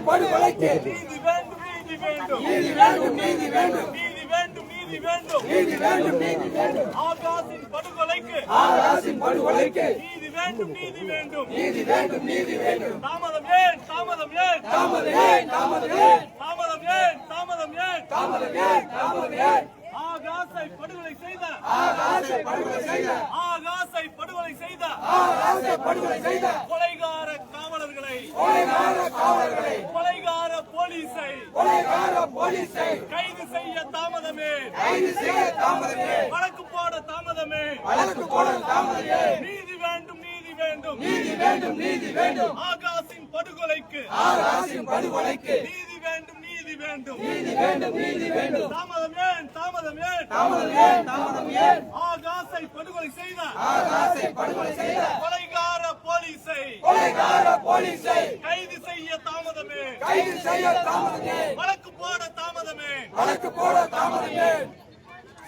படுகொலைக்கு நீதி வேண்டும், நீதி வேண்டும், நீதி வேண்டும், நீதி வேண்டும், நீதி வேண்டும், நீதி வேண்டும், நீதி வேண்டும், நீதி வேண்டும். ஆகாசின் படுகொலைக்கு நீதி வேண்டும், நீதி வேண்டும், நீதி வேண்டும், நீதி வேண்டும். தாமதம் ஏன், தாமதம் ஏன், தாமதம் ஏன், தாமதம் ஏன், தாமதம் ஏன், தாமதம் ஏன், தாமதம் ஏன், தாமதம் ஏன். ஆகாசை படுகொலை செய்த, ஆகாசை படுகொலை செய்த, ஆகாசை படுகொலை செய்த, ஆகாசை படுகொலை செய்த கொலைகார காவலர்களை, கொலைகார காவலர்களை, கொலைகார போலீஸை, கொலைகார போலீஸை கைது செய்ய தாமதமே, கைது செய்ய தாமதமே, வழக்கு போட தாமதமே, வழக்கு போட தாமதமே. நீதி வேண்டும், நீதி வேண்டும், நீதி வேண்டும், நீதி வேண்டும். ஆகாசின் படுகொலைக்கு, ஆகாசின் படுகொலைக்கு நீதி வேண்டும், நீதி வேண்டும், நீதி வேண்டும், நீதி வேண்டும். தாமதம் ஏன், தாமதம் ஏன், தாமதம் ஏன், தாமதம் ஏன். ஆகாசை படுகொலை செய்த, ஆகாசை படுகொலை செய்த கொலைகார போலீஸை, கொலைகார போலீஸை கைது செய்ய தாமதமே, கைது செய்ய தாமதமே, வழக்கு போட தாமதமே, வழக்கு போட தாமதமே.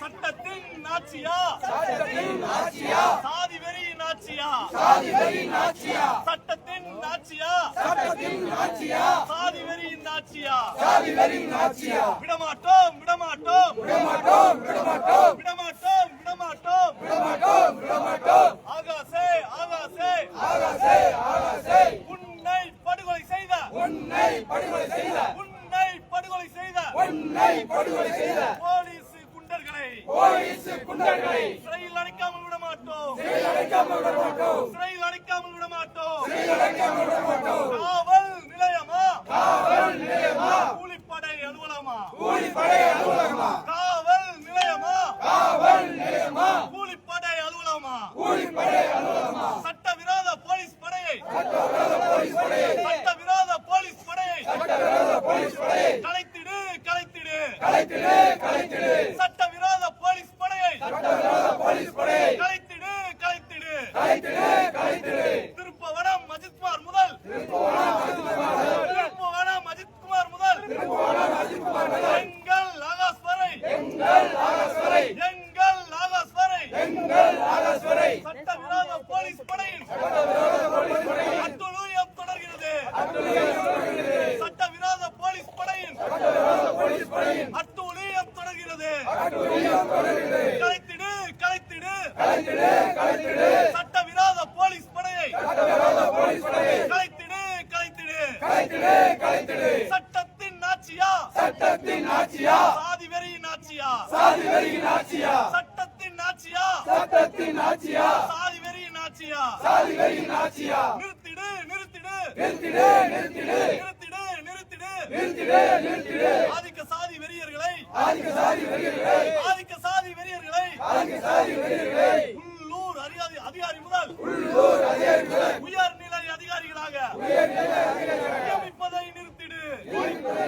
சட்டத்தின் ஆட்சியா, சட்டத்தின் ஆட்சியா, சாதி வெறியின் ஆட்சியா, சாதி வெறியின் ஆட்சியா, சட்டத்தின் ஆட்சியா, சட்டத்தின் ஆட்சியா, சாதி வெறியின் ஆட்சியா, சாதி வெறியின் ஆட்சியா. விடமாட்டோம், விடமாட்டோம், விடமாட்டோம், விடமாட்டோம், விடமாட்டோம், விடமாட்டோம், விடமாட்டோம், விடமாட்டோம். ஆகாசே, ஆகாசே, ஆகாசே, ஆகாசே உன்னை படுகொலை செய்த, உன்னை படுகொலை செய்த, உன்னை படுகொலை செய்த, உன்னை படுகொலை செய்த போலீஸ் குண்டர்களை, போலீஸ் குண்டர்களை சிறையில் அடைக்காமல் விட மாட்டோம், சிறையில் அடைக்காமல் விட மாட்டோம், சிறையில் அடைக்காமல் விட மாட்டோம், சிறையில் அடைக்காமல் விட மாட்டோம். காவல் நிலையமா, காவல் நிலையமா, கூலிப்படை அலுவலகமா, கூலிப்படை அலுவலகமா, காவல் நிலையமா, காவல் நிலையமா, கூலிப்படை அலுவலகமா, கூலிப்படை அலுவலகமா. சட்டவிரோத போலீஸ் படையை, சட்டவிரோத போலீஸ் படையை, சட்டவிரோத போலீஸ் படையை, சட்டவிரோத போலீஸ் படையை கலைத்திடு, கலைத்திடு, கலைத்திடு, கலைத்திடு. சட்டவிரோத போலீஸ் படையை, சட்டவிரோத போலீஸ் படையை கலைத்திடு, கலைத்திடு, கலைத்திடு, கலைத்திடு. திருப்பவனம் அஜித்குமார் முதல், திருப்பவனம் அஜித்குமார் முதல், திருப்பவனம் அஜித்குமார் முதல், திருப்பவனம் அஜித்குமார் முதல் எங்கள் ஆகாஷ் வரை, எங்கள் ஆகாஷ் வரை, எங்கள் ஆகாஷ் வரை, எங்கள் ஆகாஷ் வரை. சட்டவிரோத போலீஸ் படையின், சட்டவிரோத போலீஸ் படையின் அட்டுழியம் தொடர்கிறது, அட்டுழியம் தொடர்கிறது. சட்டவிரோத போலீஸ் படையின், சட்டவிரோத போலீஸ் படையின் அட்டுழியம் தொடர்கிறது, அட்டுழியம் தொடர்கிறது. கலைத்திடு, கலைத்திடு, கலைத்திடு, கலைத்திடு. சட்டவிரோத போலீஸ் படையை, சட்டவிரோத போலீஸ் படையை கலைத்திடு, கலைத்திடு, கலைத்திடு, கலைத்திடு. சட்டத்தின் ஆட்சியா, சட்டத்தின் ஆட்சியா, சாதி வெறியின் ஆட்சியா, சாதி வெறியின் ஆட்சியா, சட்டத்தின் ஆட்சியா, சட்டத்தின் ஆட்சியா, சாதி வெறியின் ஆட்சியா, சாதி வெறியின் ஆட்சியா. நிறுத்திடு, நிறுத்திடு, நிறுத்திடு, நிறுத்திடு, நிறுத்திடு, நிறுத்திடு, நிறுத்திடு, நிறுத்திடு. ஆதிக்க சாதி வெறியர்களை, ஆதிக்க சாதி வெறியர்களை, ஆதிக்க சாதி வெறியர்களை, ஆதிக்க சாதி வெறியர்களை உள்ளூர் அதிகாரி முதல், உள்ளூர் அதிகாரி முதல் உயர்நிலை அதிகாரிகளாக, உயர்நிலை அதிகாரிகளாக நியமிப்பதை நிறுத்திடு, நிறுத்திடு,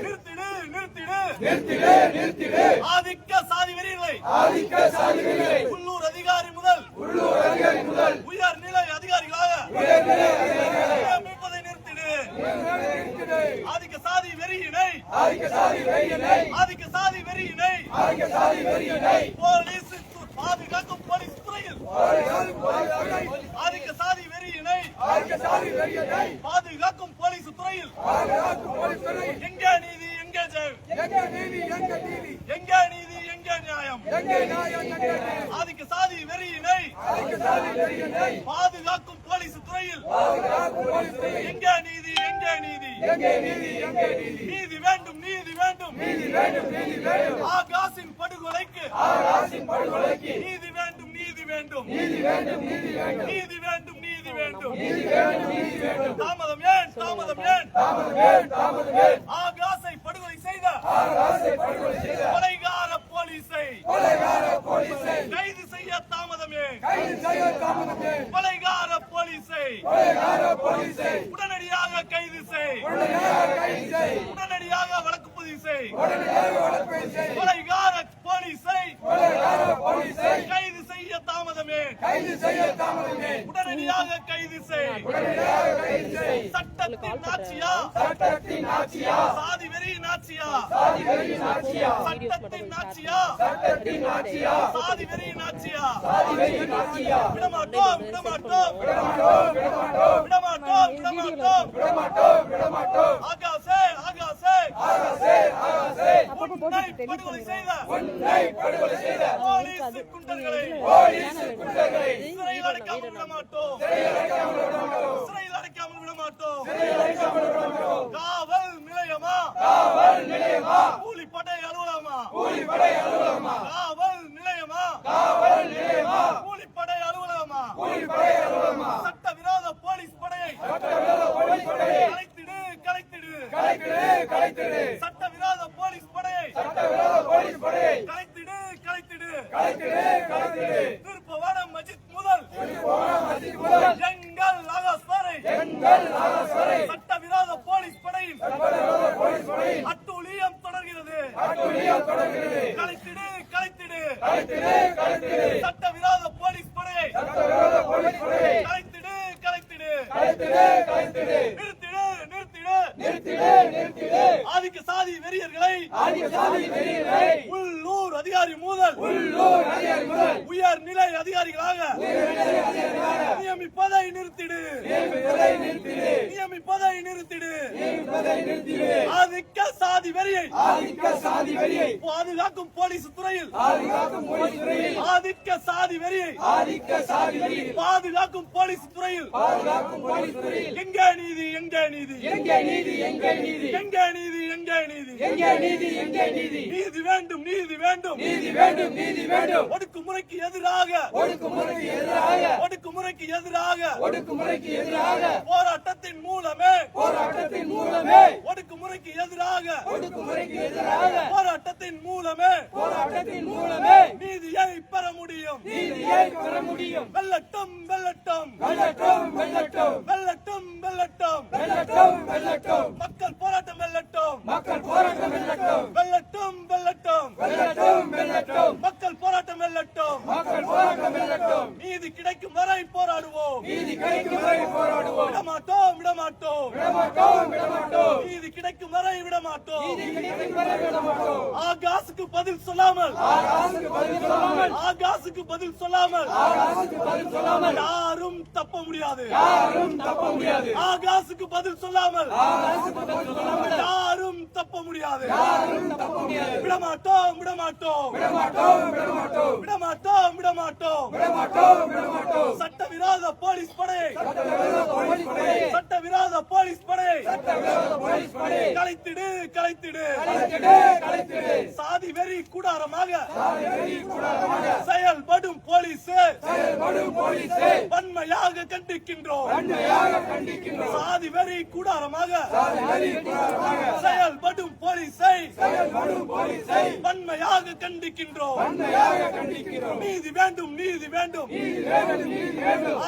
நிறுத்திடு, நிறுத்திடு, நிறுத்திடு, நிறுத்திடு. ஆதிக்க சாதி வெறியர்களை, ஆதிக்க சாதி வெறியர்களை உள்ளூர் அதிகாரி முதல், உள்ளூர் அதிகாரி முதல் உயர்நிலை அதிகாரிகளாக, உயர்நிலை அதிகாரிகளாக நியமிப்பதை நிறுத்திடு, நிறுத்திடு. ஆதிக்க சாதி வெறியினை, ஆதிக்க சாதி வெறியினை, ஆதிக்க சாதி வெறியினை, ஆதிக்க சாதி வெறியினை போலீஸ் பாதுகாக்கும் போலீஸ் துறையில், ஆதிக்க சாதி வெறியினை, ஆதிக்க சாதி வெறியினை பாதுகாக்கும் போலீஸ் துறையில், பாதுகாக்கும் போலீஸ் துறையில் எங்கே நீதி, எங்கே ஜெயம், எங்கே நீதி, எங்கே நீதி, எங்கே நீதி, எங்கே நியாயம், எங்கே நியாயம், எங்கே நியாயம். ஆதிக்க சாதி வெறியினை, ஆதிக்க சாதி வெறியினை பாதுகாக்கும் போலீஸ் துறையில், பாதுகாக்கும் போலீஸ் துறையில் எங்கே நீதி, எங்கே நீதி, எங்கே நீதி, எங்கே நீதி. நீதி வேண்டும், நீதி வேண்டும், நீதி வேண்டும், நீதி வேண்டும். ஆகாசின் படுகொலைக்கு, ஆகாசின் படுகொலைக்கு நீதி வேண்டும், நீதி வேண்டும், நீதி வேண்டும், நீதி வேண்டும், நீதி வேண்டும், நீதி வேண்டும், நீதி வேண்டும், நீதி வேண்டும். தாமதம் ஏன், தாமதம் ஏன், தாமதம் ஏன், தாமதம் ஏன். ஆகாசை படுகொலை செய்த, ஆகாசை படுகொலை செய்த கொலைகார போலீஸை, கொலைகார போலீஸை கைது செய்ய தாமதமே, கைது செய்ய தாமதமே. கொலைகார போலீஸை, கொலைகார போலீஸை உடனடியாக கைது செய், உடனடியாக கைது செய், உடனடியாக வழக்கு பதிவு செய், உடனடியாக வழக்கு பதிவு செய். கொலைகார போலீஸை, கொலைகார போலீஸை கைது செய்ய தாமதமே. தாமதமே உடனடியாக கைது செய். சட்டத்தின் ஆட்சியா சாதி வெறி நாட்சியா? சட்டத்தின் ஆட்சியா சாதி வெறி நாட்சியா? விடமாட்டோம் விடமாட்டோம் விடமாட்டோம் விடமாட்டோம். ஆகாசே ஆகாசே உன்னை படுகொலை செய்த போலீஸ் குண்டர்களை சிறையில் அடைக்காமல் விடமாட்டோம். சிறையில் அடைக்காமல் விடமாட்டோம். காவல் நிலையமா கூலிப்படை அலுவலகமா? காவல் நிலையமா கூலிப்படை அலுவலகமா? சட்டவிரோத போலீஸ் படையை கலைத்திடு. சட்டவிரோத போலீஸ் படையை கலைத்திடு. திருப்பவனம் மஜித் முதல் எங்கள் ஆகாஷ் வரை சட்டவிரோத போலீஸ் படையின் அட்டூழியம் தொடர்கிறது. கலைத்திடு. சட்டவிரோத போலீஸ் படையை கலைத்திடு. நிறுத்திடு. ஆதிக்க சாதி வெறியர்களை உள்ளூர் அதிகாரி முதல் உயர்நிலை அதிகாரிகளாக நியமிப்பதை நிறுத்திடு. ஆதிக்க சாதி வெறியை பாதுகாக்கும் போலீஸ் துறையில் ஆதிக்க சாதி வெறியை பாதுகாக்கும் போலீஸ் துறையில் எங்கே நீதி? நீதி வேண்டும். ஒடுக்குமுறைக்கு எதிராக போராட்டத்தின் மூலமே ஒடுக்குமுறைக்கு எதிராக போராட்டத்தின் மூலமே நீதியை பெற முடியும். வெல்லட்டும். மக்கள் போராட்டம் வெல்லட்டும். மக்கள் போராட்டம் வெல்லட்டும். நீதி கிடைக்கும் வரை போராடுவோம். விடமாட்டோம். நீதி கிடைக்கும் வரை விடமாட்டோம். ஆகாசுக்கு பதில் சொல்லாமல் யாரும் தப்ப முடியாது. ஆகாசுக்கு பதில் சொல்லாமல் யாரும் தப்ப முடியாது. விடமாட்டோம். சட்டவிரோத போலீஸ் படையை கலைத்திடு. சாதி வெறி கூடாரமாக செயல்படும் போலீஸ் வன்மையாக கண்டிக்கின்றோம். சாதி வெறி கூடாரமாக செயல்படும் போலீஸை வன்மையாக கண்டிக்கின்றோம். நீதி வேண்டும்.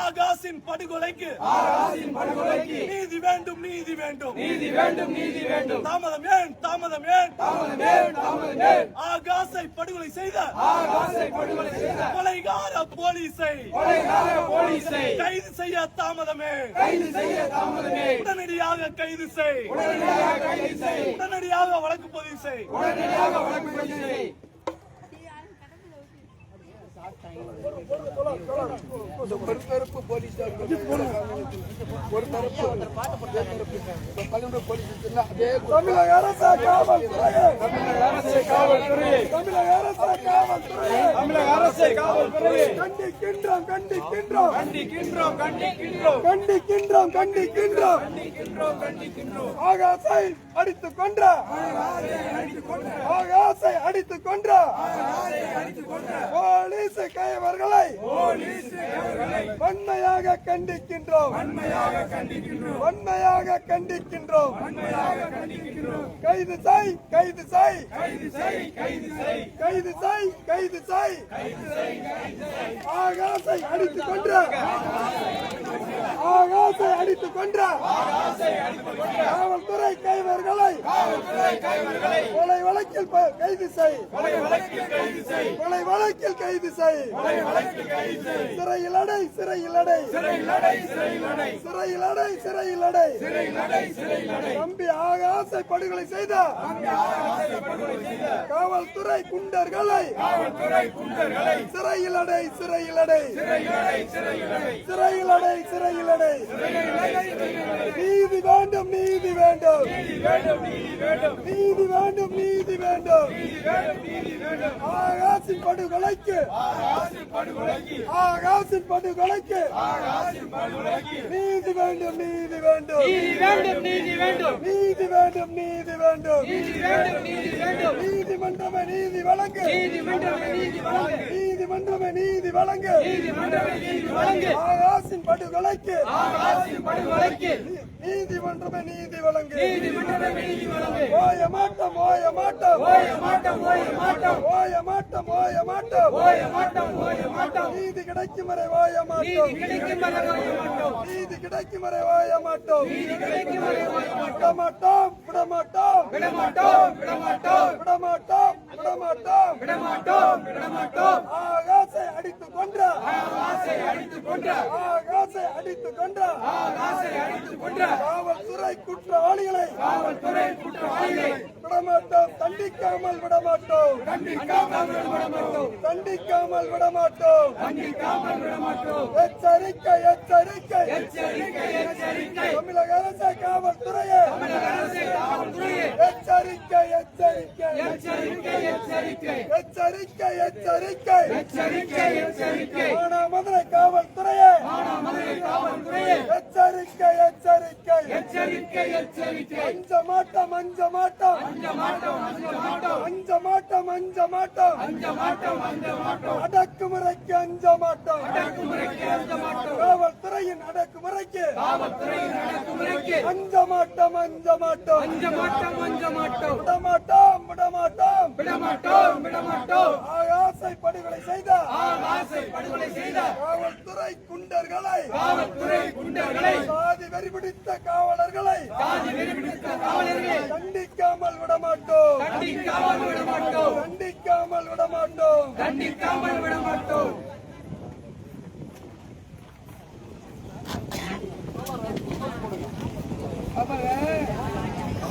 ஆகாஷின் படுகொலைக்கு நீதி வேண்டும். தாமதம் ஏன்? ஆகாஷை படுகொலை செய்த கொலைகார போலீஸை கைது செய்ய தாமதமே. உடனடியாக கைது செய். உடனடியாக வழக்கு பதிவு செய். பொறுப்பேற்பு போலீஸ் ஒரு தரப்பு அதே தமிழக அரசு காவல்துறை கண்டிக்கின்றோம். ஆகாசை அடித்துக் கொன்ற போலீஸ் கைவர்களை வன்மையாக கண்டிக்கின்றோம். கைது செய். ஆகாசை அடித்துக் கொன்ற ஆகாசை அடித்துக் கொன்ற காவல்துறை கைவர்களை கொலை வழக்கில் கைது செய். கொலை வழக்கில் கைது செய். சிறையில் அடை. சிறையில் அடை. சிறையில் அடை. சிறையில் அடை. தம்பி ஆகாசை படுகொலை செய்த காவல்துறை குண்டர்களை சிறையில் அடை. சிறையில் அடை. சிறையில் அடை. சிறையில் அடை. நீதி வேண்டும். நீதி வேண்டும். நீதி வேண்டும். நீதி வேண்டும். ஆகாசின் படுகொலைக்கு ஆகாசின் படுகொலைக்கு நீதி வேண்டும். நீதி வேண்டும். நீதி வேண்டும். நீதி வேண்டும். நீதி வேண்டும். நீதி வேண்டும். நீதி வேண்டும். நீதிமன்றமே நீதி வழங்கு. நீதிமன்றமே நீதி வழங்கு. நீதிமன்றமே நீதி வழங்கு. நீதிமன்றமே நீதி வழங்கு. ஆகாசின் படுகொலைக்கு படுகொலைக்கு நீதிமன்றமே நீதி வழங்கு. நீதிமன்றமே நீதி வழங்கு. ஓய மாட்டோம். ஓய மாட்டோம். ஓய மாட்டோம். ஓய மாட்டோம். ஓய மாட்டோம். ஓய மாட்டோம். ஓய மாட்டோம். ஓய மாட்டோம். நீதி கிடைக்கும் வரை ஓய மாட்டோம். நீதி கிடைக்கும் வரை ஓய மாட்டோம். நீதி கிடைக்கும் வரை ஓய மாட்டோம். நீதி கிடைக்கும் வரை ஓய விட மாட்டோம். விட மாட்டோம். விட மாட்டோம். விட மாட்டோம். விட மாட்டோம். விட மாட்டோம். விட மாட்டோம். விட மாட்டோம். ஆகாசை அடித்துக் கொன்ற ஆசை அடித்துக் கொன்ற ஆகாசை அடித்துக் கொன்ற ஆசை அடித்துக் கொன்ற காவல்துறை குற்றவாளிகளை காவல்துறை குற்றவாளிகளை விடமாட்டோம். தண்டிக்காமல் விடமாட்டோம். கண்டிக்காமல் விட மாட்டோம். தண்டிக்காமல் விடமாட்டோம். கண்டிக்காமல் விட மாட்டோம். எச்சரிக்கை. எச்சரிக்கை. எச்சரிக்கை. எச்சரிக்கை. தமிழக அரசு காவல்துறையே அரசு காவல்துறையே எச்சரிக்கை. எச்சரிக்கை. எச்சரிக்கை. எச்சரிக்கை. எச்சரிக்கை. எச்சரிக்கை. எச்சரிக்கை. எச்சரிக்கை. மானாமதுரை காவல்துறையே மதுரை காவல்துறையே எச்சரிக்கை. எச்சரிக்கை. எச்சரிக்கை. எச்சரிக்கை. அஞ்ச மாட்டோம். அஞ்ச மாட்டோம். அஞ்ச மாட்டோம். அஞ்ச மாட்டோம். அஞ்ச மாட்டோம். அஞ்ச மாட்டோம். அஞ்ச மாட்டோம். அஞ்ச மாட்டோம். அடக்குமுறைக்கு அஞ்ச மாட்டோம். அடக்குமுறைக்கு அஞ்ச மாட்டோம். காவல்துறையின் அடக்குமுறைக்கு காவல்துறையின் அடக்குமுறைக்கு அஞ்ச மாட்டோம். அஞ்ச மாட்டோம். அஞ்ச மாட்டோம். அஞ்ச மாட்டோம். விட மாட்டோம். விட மாட்டோம். விட மாட்டோம். விட மாட்டோம். ஆகாசை படுகொலை செய்த ஆசை படுகொலை செய்த காவல்துறை குண்டர்களை காவல்துறை குண்டர்களை சாதி வெறி பிடித்த காவலர்களை சாதி வெறி பிடித்த காவலர்களை தண்டிக்காமல் விடமாட்டோம். கண்டிக்காமல் விட மாட்டோம். தண்டிக்காமல் விடமாட்டோம். கண்டிக்காமல் விட மாட்டோம்.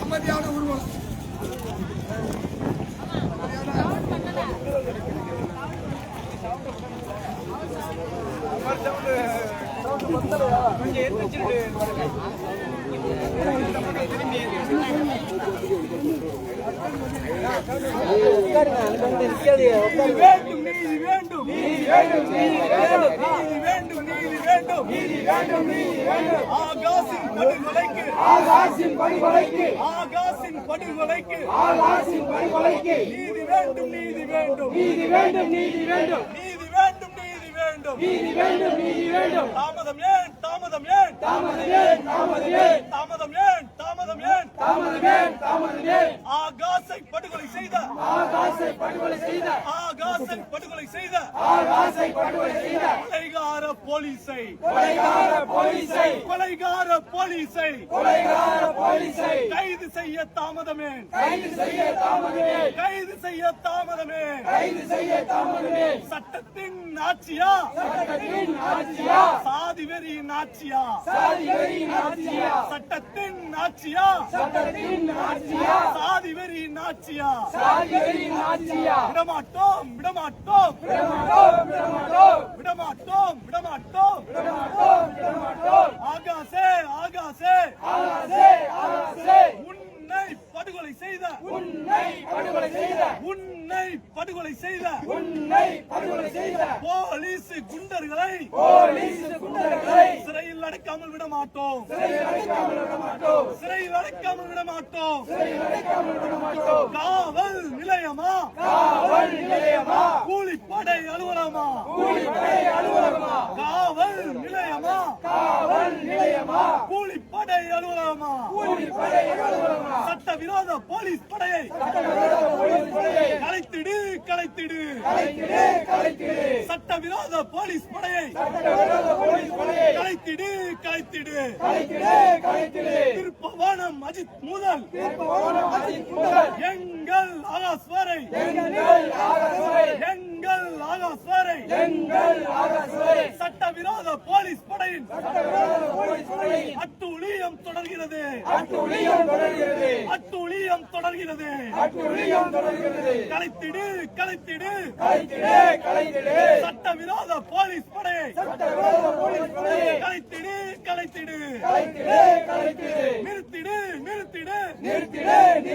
அமைதியான உருவம் வேண்டும். நீதி வேண்டும். நீதி வேண்டும். நீதி வேண்டும். நீதி வேண்டும். நீதி வேண்டும். நீதி வேண்டும். நீதி வேண்டும். ஆகாசின் படுகொலைக்கு ஆகாசின் படுகொலைக்கு ஆகாசின் படுகொலைக்கு ஆகாசின் படுகொலைக்கு நீதி வேண்டும். நீதி வேண்டும். நீதி வேண்டும். நீதி வேண்டும். நீதி வேண்டும். நீதி வேண்டும். நீதி வேண்டும். நீதி வேண்டும். தாமதம் ஏன்? தாமதம் ஏன்? தாமதம் ஏன்? தாமதம் ஏன்? தாமதம் ஏன்? தாமதம் ஏன்? தாமதம் ஏன்? தாமதம் ஏன்? ஆகாசை படுகொலை செய்த ஆகாசை படுகொலை செய்த ஆகாசை படுகொலை செய்த ஆகாசை படுகொலை செய்த கொலைகார போலீஸை கொலைகார போலீஸை கொலைகார போலீஸை கொலைகார போலீஸை கைது செய்ய தாமதமே கைது செய்ய தாமதமே கைது செய்ய தாமதமே கைது செய்ய தாமதமே சட்டத்தின் ஆட்சியா சட்டத்தின் ஆட்சியா சாதி வெறியின் ஆட்சியா சாதி வெறியின் ஆட்சியா சட்டத்தின் ஆட்சியா சட்டத்தின் ஆட்சியா சாதி வெறியின் ஆட்சியா சாதி வெறியின் ஆட்சியா விடமாட்டோம் விடமாட்டோம் விடமாட்டோம் விடமாட்டோம் விடமாட்டோம் விடமாட்டோம் விடமாட்டோம் விடமாட்டோம் ஆகாசே ஆகாசே ஆகாசே ஆகாசே உன்னை படுகொலை செய்த உன்னை படுகொலை செய்த உன்னை படுகொலை செய்த உன்னை படுகொலை செய்த போலீஸ் குண்டர்களை போலீஸ் குண்டர்களை சிறையில் அடைக்காமல் விட மாட்டோம் சிறையில் அடைக்காமல் விட மாட்டோம் சிறையில் அடைக்காமல் விட மாட்டோம் சிறையில் அடைக்காமல் விட மாட்டோம் காவல் நிலையமா காவல் நிலையமா கூலிப்படை அலுவலமா கூலிப்படை அலுவலகமா காவல் நிலையமா காவல் நிலையமா நிலையமா கூலிப்படை அலுவலகமா கூலிப்படை அலுவலகமா சட்டவிரோத போலீஸ் படையை கலைத்திடு கலைத்திடு கலைத்திடு கலைத்திடு சட்டவிரோத போலீஸ் படையை சட்டவிரோத போலீஸ் படையை கலைத்திடு கலைத்திடு கலைத்திடு கலைத்திடு திருப்பவானம் அஜித் முதல் திருப்பவனம் அஜித் முதல் எங்கள் ஆகாஷ் வரை எங்கள் ஆகாஷ் வரை எங்கள் ஆகாஷ் வரை எங்கள் ஆகாஷ் வரை சட்டவிரோத போலீஸ் படையின் சட்டவிரோத போலீஸ் படையை அட்டூழியம் தொடர்கிறது அட்டூழியம் தொடர்கிறது அட்டூழியம் தொடர்கிறது அட்டூழியம் தொடர்கிறது கலைத்திடு கலைத்திடு கலைத்திடு கலைத்திடு சட்டவிரோத போலீஸ் படையை சட்டவிரோத போலீஸ் படையை கலைத்திடு கலைத்திடு கலைத்திடு கலைத்திடு நிறுத்திடு நிறுத்திடு நிறுத்திடு நிறுத்திடு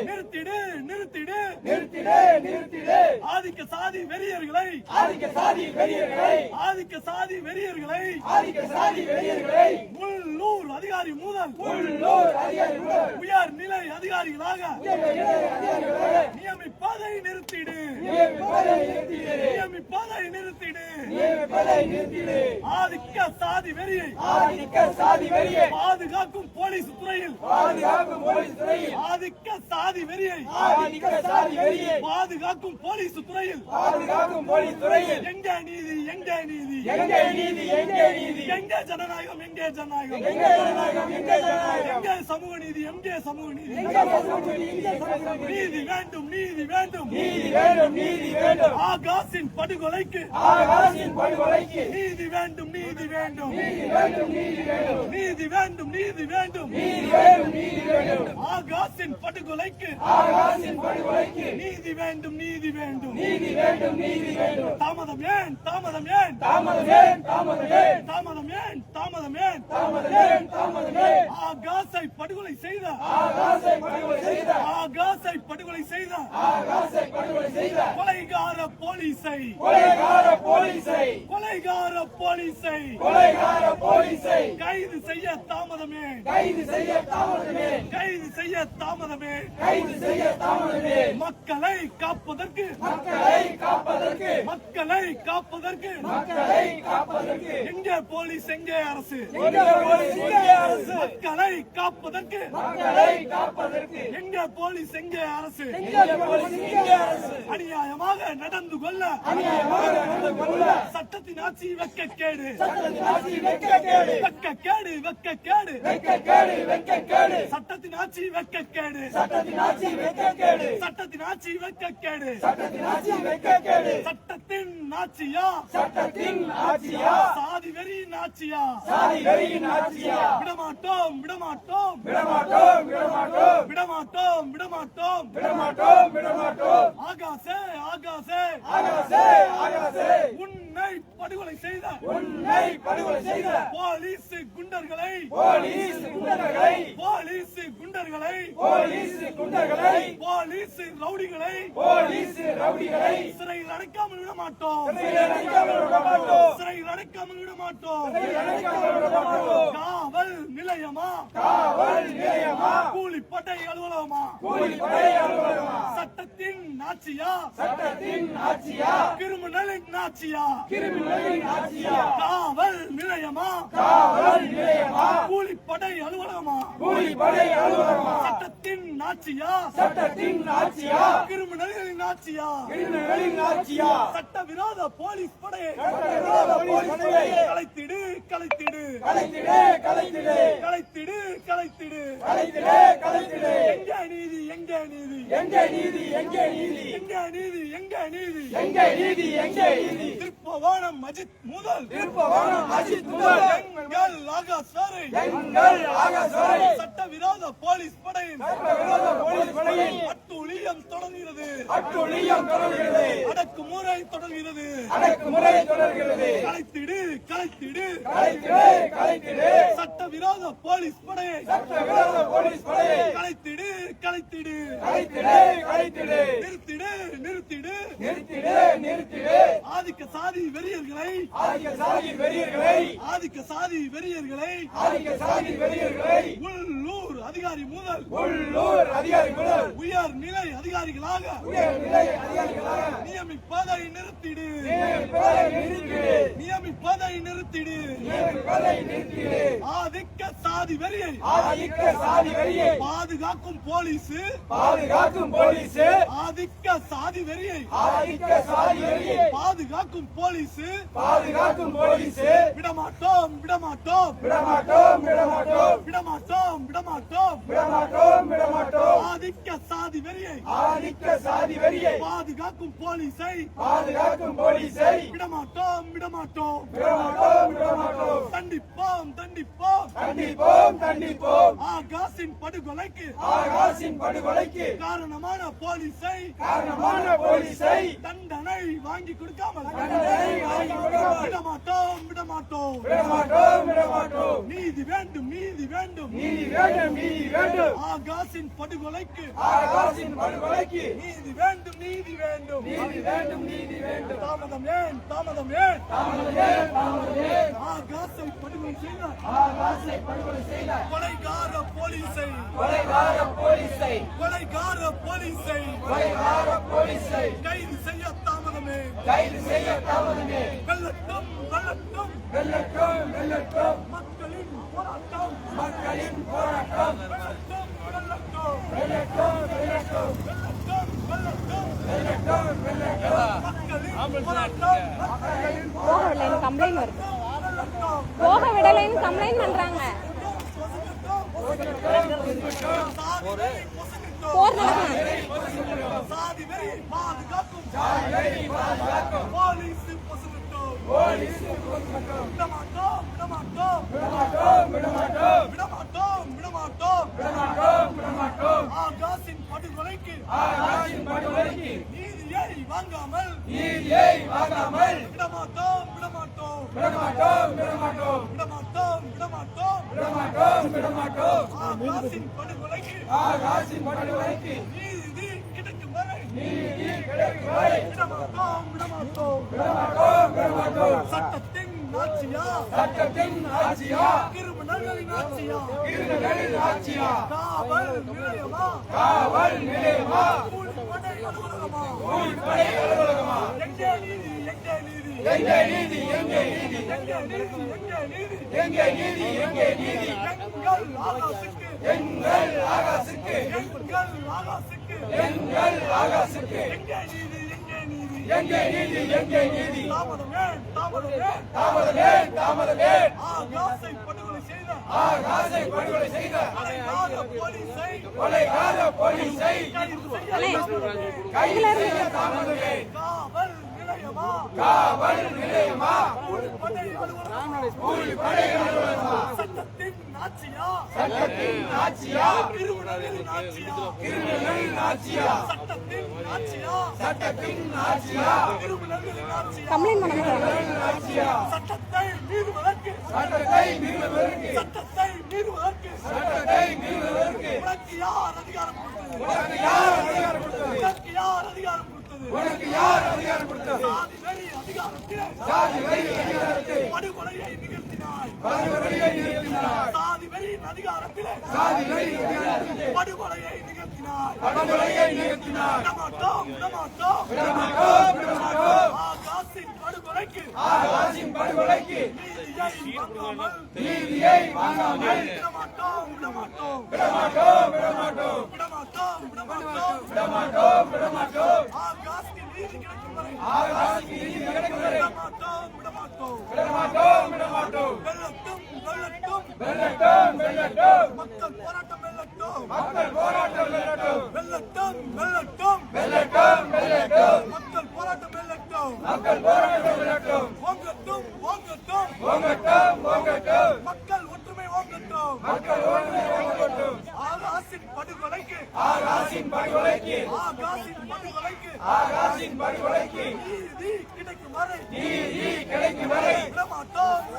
நிறுத்திடு நிறுத்திடு நிறுத்திடு நிறுத்திடு ஆதிக்க சாதி வெறியர்களை ஆதிக்க சாதி வெறியர்களை ஆதிக்க சாதி வெறியர்களை ஆதிக்க சாதி வெறியர்களை உள்ளூர் அதிகாரி முதல் உள்ளூர் அதிகாரி முதல் உயர் நிலை அதிகாரிகளாக அதிகாரிகளை நியமிப்பதை நிறுத்திடு நியமிப்பதை நிறுத்திடு நியமிப்பதை நிறுத்திடு நியமிப்பதை நிறுத்திடு ஆதிக்க சாதி வெறியை ஆதிக்க சாதி வெறியை பாதுகாக்கும் போலீஸ் துறையில் பாதுகாக்கும் போலீஸ் துறையில் ஆதிக்க சாதி வெறியை ஆதிக்க சாதி வெறியை பாதுகாக்கும் போலீஸ் துறையில் பாதுகாக்கும் போலீஸ் துறையில் எங்கே நீதி எங்கே நீதி எங்கே நீதி எங்கே நீதி எங்கே ஜனநாயகம் எங்கே ஜனநாயகம் எங்கே ஜனநாயகம் எங்கே ஜனநாயகம் எங்கே சமூக நீதி எங்கே சமூக நீதி எங்கே சமூக நீதி எங்கே சமூக நீதி நீதி வேண்டும் நீதி வேண்டும் நீதி வேண்டும் நீதி வேண்டும் ஆகாஷின் படுகொலைக்கு ஆகாஷின் படுகொலைக்கு நீதி வேண்டும் நீதி வேண்டும் நீதி வேண்டும் நீதி வேண்டும் நீதி வேண்டும் நீதி வேண்டும் நீதி வேண்டும் நீதி வேண்டும் ஆகாஷின் படுகொலைக்கு ஆகாஷின் படுகொலைக்கு நீதி வேண்டும் நீதி வேண்டும் நீதி வேண்டும் நீதி வேண்டும் தாமதம் ஏன் தாமதம் ஏன் தாமதம் ஏன் தாமதம் ஏன் தாமதம் ஏன் தாமதம் ஏன் தாமதம் ஏன் தாமதம் ஏன் ஆகாஷை படுகொலை செய்த ஆகாஷை படுகொலை செய்த ஆகாஷை படுகொலை செய்த ஆகாஷை படுகொலை செய்த கொலைகார போலீஸை கொலைகார போலீஸை கொலைகார போலீஸை கொலைகார போலீஸை கைது செய்ய தாமதமே கைது செய்ய தாமதமே கைது செய்ய தாமதமே கைது செய்ய தாமதமே மக்களை காப்பதற்கு மக்களை காப்பதற்கு மக்களை காப்பதற்கு மக்களை காப்பதற்கு எங்கே போலீஸ் எங்கே அரசு எங்கே போலீஸ் எங்கே அரசு மக்களை காப்பதற்கு மக்களை காப்பதற்கு எங்கே போலீஸ் எங்கே அரசு எங்கே போலீஸ் எங்கே அரசு அநியாயமாக நடந்து கொள்ள அநியாயமாக நடந்து கொள்ள சட்டத்தின் ஆட்சி வெட்கக்கேடு சட்டத்தின் ஆட்சி வெட்கக்கேடு வெட்கக்கேடு வெட்கக்கேடு வெட்கக்கேடு வெட்கக்கேடு சட்டத்தின் ஆட்சி வெட்கக்கேடு சட்டத்தின் ஆட்சி வெட்கக்கேடு சட்டத்தின் ஆட்சி வெட்கக்கேடு சட்டத்தின் ஆட்சி வெட்கக்கேடு சட்டத்தின் ஆட்சியா சட்டத்தின் ஆட்சியா சாதி வெறியின் ஆட்சியா சாதி வெறியின் ஆட்சியா விடமாட்டோம் விடமாட்டோம் விடமாட்டோம் விடமாட்டோம் விடமாட்டோம் விடமாட்டோம் விடமாட்டோம் விடமாட்டோம் ஆகாசே ஆகாசே ஆகாசே ஆகாசே உன்னை படுகொலை செய்த உன்னை படுகொலை செய்த போலீஸ் குண்டர்களை போலீஸ் குண்டர்களை போலீஸ் குண்டர்களை போலீஸ் குண்டர்களை போலீஸ் ரவுடிகளை போலீஸ் ரவுடிகளை சிறையில் அடைக்காமல் விட மாட்டோம் அடைக்காமல் விட மாட்டோம் சிறையில் அடைக்காமல் விட மாட்டோம் அடைக்காமல் விட மாட்டோம் காவல் நிலையமா காவல் நிலையமா கூலிப்படை அலுவலகமா கூலிப்படை அலுவலகமா சட்டத்தின் ஆட்சியா சட்டத்தின் ஆட்சியா கிரிமினலின் ஆட்சியா கிரிமினலின் ஆட்சியா காவல் நிலையமா காவல் நிலையமா கூலிப்படை அலுவலகமா கூலிப்படை அலுவலகமா சட்டத்தின் ஆட்சியா சட்டத்தின் ஆட்சியா கிரிமினலின் ஆட்சியா கிரிமினலின் ஆட்சியா சட்டவிரோத போலீஸ் படையை சட்டவிரோத போலீஸ் படையை கலைத்திடு கலைத்திடு கலைத்திடு கலைத்திடு கலைத்திடு கலைத்திடு கலைத்திடு கலைத்திடு எங்கே நீதி எங்கே நீதி எங்கே நீதி எங்கே நீதி எங்கே நீதி எங்கே நீதி எங்கே நீதி எங்கே நீதி திருப்பவானம் அஜித் முதல் திருப்பவனம் அஜித் முதல் எங்கள் ஆகாஷ் வரை எங்கள் ஆகாஷ் வரை சட்டவிரோத போலீஸ் படையின் சட்டவிரோத போலீஸ் படையில் அட்டூழியம் தொடர்கிறது அட்டூழியம் தொடர்கிறது அடக்குமுறை தொடர்கிறது அடக்குமுறை தொடர்கிறது கலைத்திடு கலைத்திடு கலைத்திடு கலைத்திடு சட்டவிரோத போலீஸ் படையை சட்டவிரோத போலீஸ் படையை கலைத்திடு கலைத்திடு கலைத்திடு கலைத்திடு நிறுத்திடு நிறுத்திடு நிறுத்திடு நிறுத்திடு ஆதிக்க சாதி வெறியர்களை ஆதிக்க சாதி வெறியர்களை ஆதிக்க சாதி வெறியர்களை ஆதிக்க சாதி வெறியர்களை உள்ளூர் அதிகாரி முதல் உள்ளூர் அதிகாரி முதல் உயர் நிலை அதிகாரிகளாக உயர்நிலை அதிகாரிகளாக நியமிப்பதை நிறுத்திடு நியமிப்பதை நிறுத்திடு நியமிப்பதை நிறுத்திடுவதை நிறுத்திடு. ஆதிக்க சாதி வெறியை பாதுகாக்கும் போலீஸ் ஆதிக்க சாதி வெறியை பாதுகாக்கும் போலீஸ் விடமாட்டோம் விடமாட்டோம் விடமாட்டோம் விடமாட்டோம் ஆதிக்க சாதி வெறியை பாதுகாக்கும் போலீஸை விடமாட்டோம் விடமாட்டோம் தண்டிப்போம் தண்டிப்போம் ஆகாஷின் படுகொலைக்கு காரணமான போலீஸை தண்டனை வாங்கி கொடுக்காமல் விடமாட்டோம் நீதி வேண்டும் ஆகாஷின் படுகொலைக்கு நீதி வேண்டும் தாமதம் ஏன் ஆகாஷை படுகொலை செய்த கொலைகார போலீஸை கைது செய்ய தாமதமே வெல்லட்டும் மக்களின் போராட்டம் போக விடலைன்னு கம்ப்ளைண்ட் பண்றாங்க. போர் ஆகாஷின் படுகொலைக்கு நீதியை வாங்காமல் விடமாட்டோம் ஆகாஷின் படுகொலைக்கு நீதி கிடைக்கும் வரை விடமாட்டோம் சட்டத்தின் ஆட்சியா கிரிமினல்களின் ஆட்சியா காவல் நிலையமா கூலிப்படை அலுவலகமா எங்கே நீதி எங்கள் ஆகாசுக்கு எங்கே நீதி தாமதமே ஆகாசை படுகொலை செய்த கொலைகார போலீஸை கைது செய்ய தாமதமே காவல் நிலையமா கூலிப்படை அலுவலகமா சட்டத்தின் ஆட்சியா கிரிமினல்களின் ஆட்சியா சட்டத்தின் ஆட்சியா கிரிமினல்களின் ஆட்சியா சட்டத்தை மீறுவதற்கு உனக்கு யார் அதிகாரம் கொடுத்தது சாதி வெறி அதிகாரத்திலே படுகொலையை நிகழ்த்தினாய் சாதி வெறியின் அதிகாரத்திலே படுகொலையை நிகழ்த்தினாய் விடமாட்டோம் ஆகாஷின் படுகொலைக்கு நீதியை வாங்காமல் விடமாட்டோம் ஆகாஷ்க்கு நீதி கிடைக்கும் வரை விடமாட்டோம் வெல்லட்டும் மக்கள் போராட்டம் வெல்லட்டும் மக்கள் போராட்டம் வெல்லட்டும் ஓங்கட்டும் மக்கள் ஒற்றுமை ஓங்கட்டும் ஆகாஷின் படுகொலைக்கு நீதி கிடைக்கும் வரை விடமாட்டோம்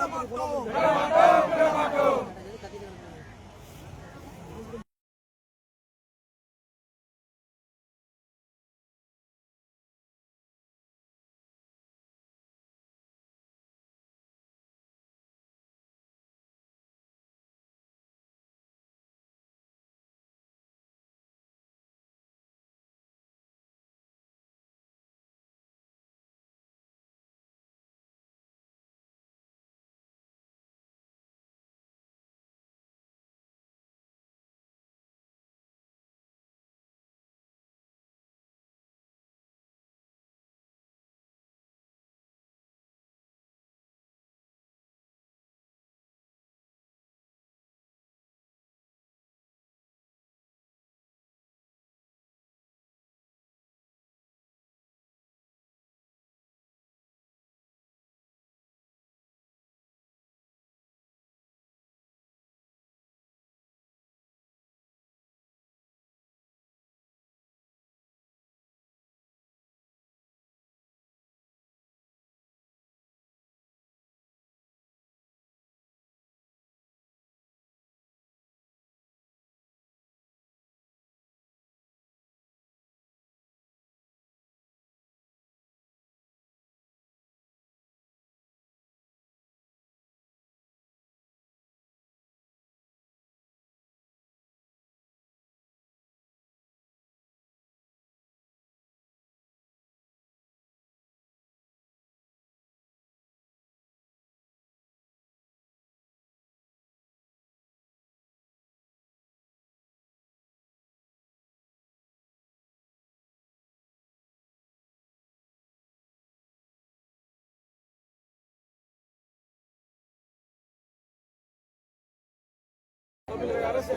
தமிழக அரசு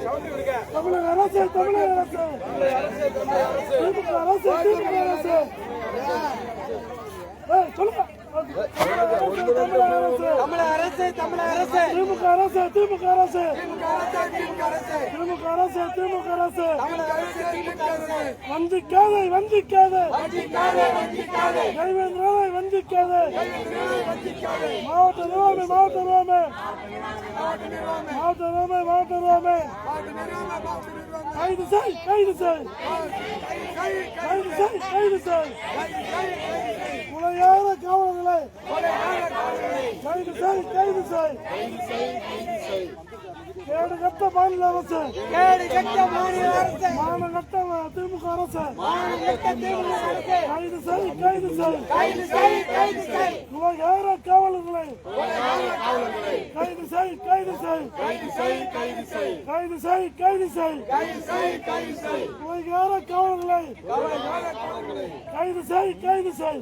தமிழக அரசு திமுக அரசு சொல்லுங்க தமிழக அரசு திமுக அரசு வந்திக்காதே தேவேந்திரனை வந்திக்காதே மாவட்ட நிர்வாகமே கைது செய் முறையான காவலர்களை கைது செய் கேடு கட்ட மாநில அரசு மானகட்ட திமுக அரசு கைது செய் முறையான காவலர்களை கைது செய் முறையான காவலர்களை கைது செய்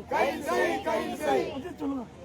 சொல்லுங்க